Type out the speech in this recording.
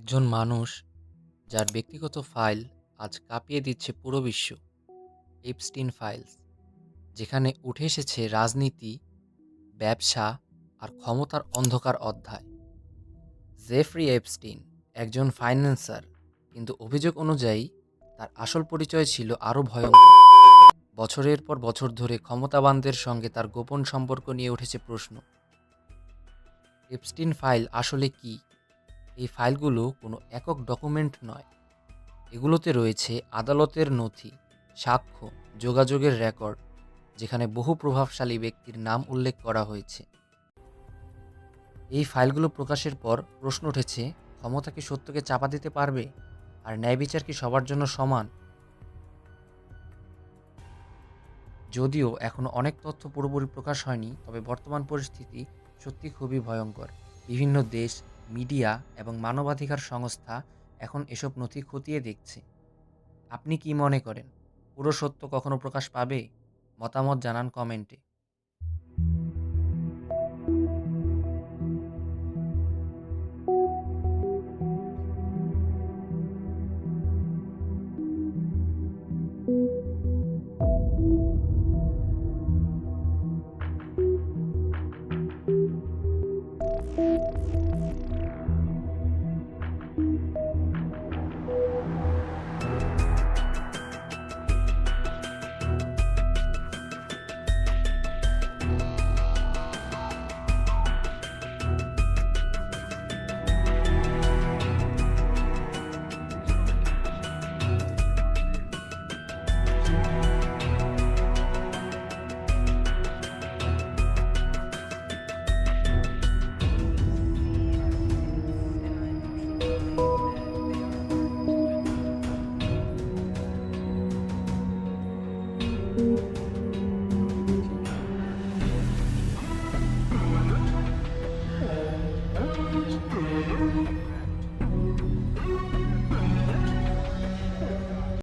একজন মানুষ যার ব্যক্তিগত ফাইল আজ কাঁপিয়ে দিচ্ছে পুরো বিশ্ব। এপস্টিন ফাইলস, যেখানে উঠে এসেছে রাজনীতি, ব্যবসা আর ক্ষমতার অন্ধকার অধ্যায়। জেফ্রি এপস্টিন একজন ফাইন্যান্সার, কিন্তু অভিযোগ অনুযায়ী তার আসল পরিচয় ছিল আরও ভয়ঙ্কর। বছরের পর বছর ধরে ক্ষমতাবানদের সঙ্গে তার গোপন সম্পর্ক নিয়ে উঠেছে প্রশ্ন। এপস্টিন ফাইল আসলে কি? এই ফাইলগুলো কোনো একক ডকুমেন্ট নয়। এগুলোতে রয়েছে আদালতের নথি, সাক্ষ্য, যোগাযোগের রেকর্ড, যেখানে বহু প্রভাবশালী ব্যক্তির নাম উল্লেখ করা হয়েছে। এই ফাইলগুলো প্রকাশের পর প্রশ্ন উঠেছে, ক্ষমতা কি সত্যকে চাপা দিতে পারবে? আর ন্যায় বিচার কি সবার জন্য সমান? যদিও এখনও অনেক তথ্য পুরোপুরি প্রকাশ হয়নি, তবে বর্তমান পরিস্থিতি সত্যি খুবই ভয়ঙ্কর। বিভিন্ন দেশ, মিডিয়া এবং মানবাধিকার সংস্থা এখন এসব নথি খতিয়ে দেখছে। আপনি কি মনে করেন, পুরো সত্য কখনো প্রকাশ পাবে? মতামত জানান কমেন্টে।